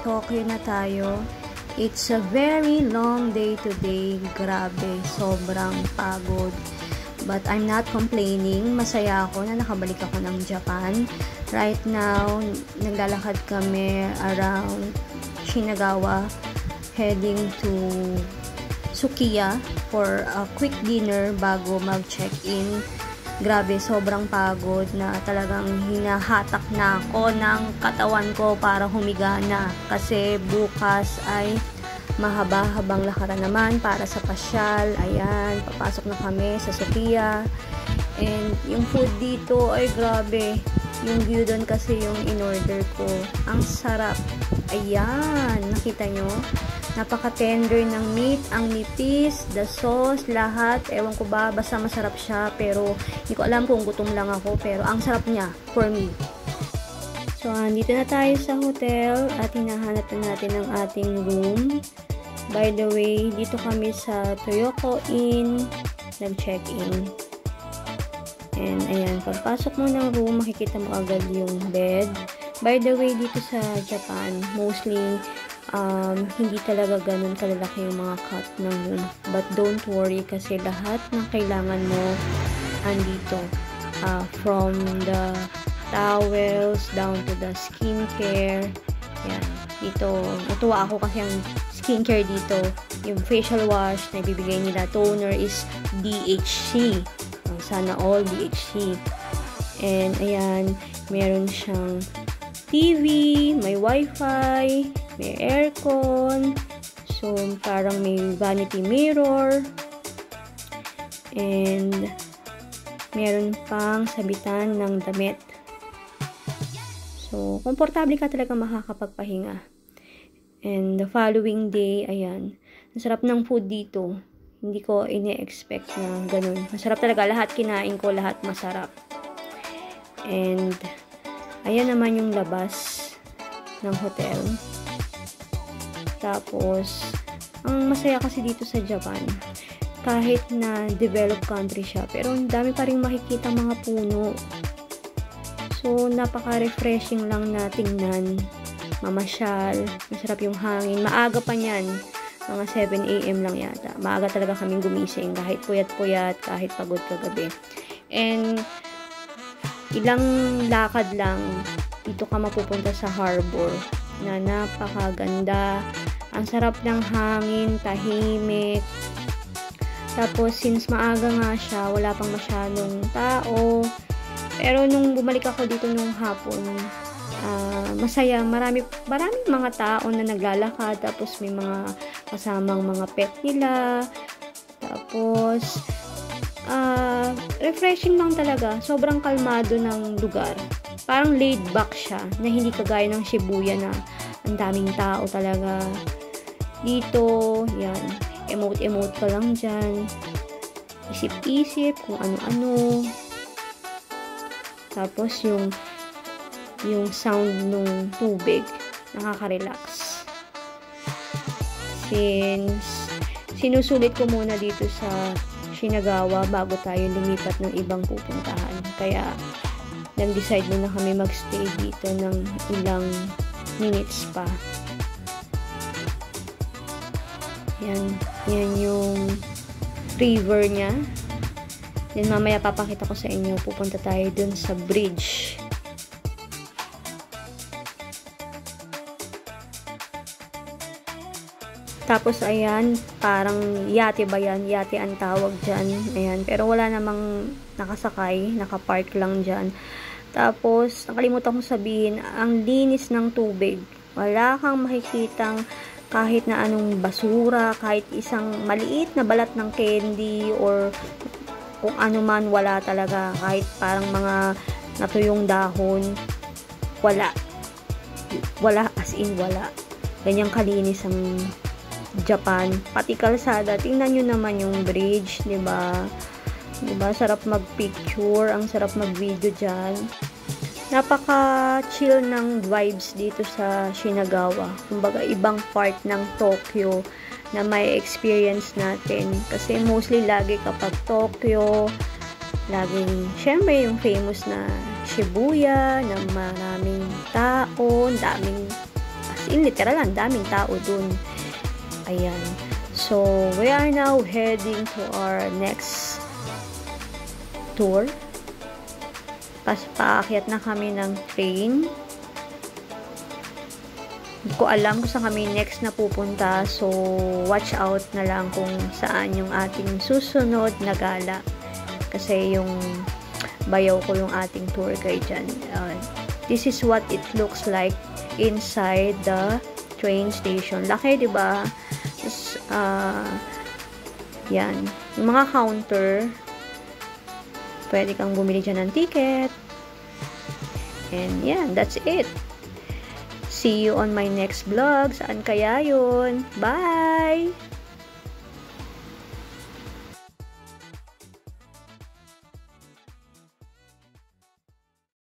Tokyo na tayo. It's a very long day today. Grabe, sobrang pagod. But I'm not complaining. Masaya ako na nakabalik ako ng Japan. Right now, naglalakad kami around Shinagawa, heading to Sukiya for a quick dinner bago mag-check-in. Grabe, sobrang pagod na talagang hinahatak na ako ng katawan ko para humiga na. Kasi bukas ay mahaba-habang lakaran naman para sa pasyal. Ayan, papasok na kami sa Sukiya. And yung food dito ay grabe. Yung view doon kasi yung in-order ko. Ang sarap. Ayan, nakita nyo? Napaka-tender ng meat, ang nipis, the sauce, lahat. Ewan ko ba, basta masarap siya. Pero, hindi ko alam kung gutom lang ako. Pero, ang sarap niya, for me. So, andito na tayo sa hotel at hinahanap na natin ang ating room. By the way, dito kami sa Toyoko Inn, nag-check-in. And, ayan, pagpasok mo ng room, makikita mo agad yung bed. By the way, dito sa Japan, mostly, hindi talaga ganun kalalaki yung mga cut ng room. But don't worry kasi lahat ng kailangan mo andito. From the towels down to the skincare. Yan. Dito, natuwa ako kasi ang skincare dito, yung facial wash na ibibigay nila, toner is DHC. Sana all DHC. And ayan, meron siyang TV, may wifi, may aircon, so parang may vanity mirror, and meron pang sabitan ng damit. So, komportable ka talaga makakapagpahinga. And the following day, ayan, ang sarap ng food dito. Hindi ko ine-expect na ganun. Masarap talaga. Lahat kinain ko, lahat masarap. And, ayan naman yung labas ng hotel. Tapos, ang masaya kasi dito sa Japan, kahit na developed country siya, pero ang dami pa rin makikita mga puno. So, napaka-refreshing lang na tingnan. Mamasyal, masarap yung hangin. Maaga pa niyan. Mga 7 AM lang yata. Maaga talaga kaming gumising. Kahit puyat-puyat, kahit pagod kagabi. And, ilang lakad lang, dito ka mapupunta sa harbor na napakaganda. Ang sarap ng hangin, tahimik. Tapos, since maaga nga siya, wala pang masyadong tao. Pero, nung bumalik ako dito nung hapon, masaya. Maraming mga tao na naglalakad. Tapos, may mga kasamang mga pet nila. Tapos, refreshing lang talaga. Sobrang kalmado ng lugar. Parang laid back siya, na hindi kagaya ng Shibuya na ang daming tao talaga. Dito, yan, emote-emote ka lang dyan. Isip-isip kung ano-ano. Tapos, yung sound ng tubig, nakaka-relax. Since sinusulit ko muna dito sa Shinagawa bago tayo lumipat ng ibang pupuntahan. Kaya, nag-decide muna kami magstay dito ng ilang minutes pa. Yan yung river niya. Then, mamaya papakita ko sa inyo. Pupunta tayo dun sa bridge. Tapos, ayan, parang yate ba yan? Yate ang tawag dyan. Ayan, pero wala namang nakasakay. Nakapark lang dyan. Tapos, nakalimutan kong sabihin, ang linis ng tubig. Wala kang makikitang kahit na anong basura, kahit isang maliit na balat ng candy, or kung ano man, wala talaga. Kahit parang mga natuyong dahon, wala. Wala, as in wala. Ganyang kalinis ang Japan. Pati kalsada. Tingnan nyo naman yung bridge, diba? Diba? Sarap mag-picture. Ang sarap mag-video dyan. Napaka-chill ng vibes dito sa Shinagawa. Kumbaga, ibang part ng Tokyo na may experience natin. Kasi mostly lagi kapag Tokyo, laging, syempre, yung famous na Shibuya, na maraming tao, daming, as in literal, ang daming tao dun. Ayan. So, we are now heading to our next tour. Paakyat na kami ng train. Hindi ko alam kung saan kami next na pupunta. So, watch out na lang kung saan yung ating susunod na gala. Kasi yung bayaw ko yung ating tour guide dyan. This is what it looks like inside the train station. Laki, diba? Yan. Yung mga counter, pwede kang bumili dyan ng ticket. And yan, that's it. See you on my next vlog. Saan kaya yun? Bye!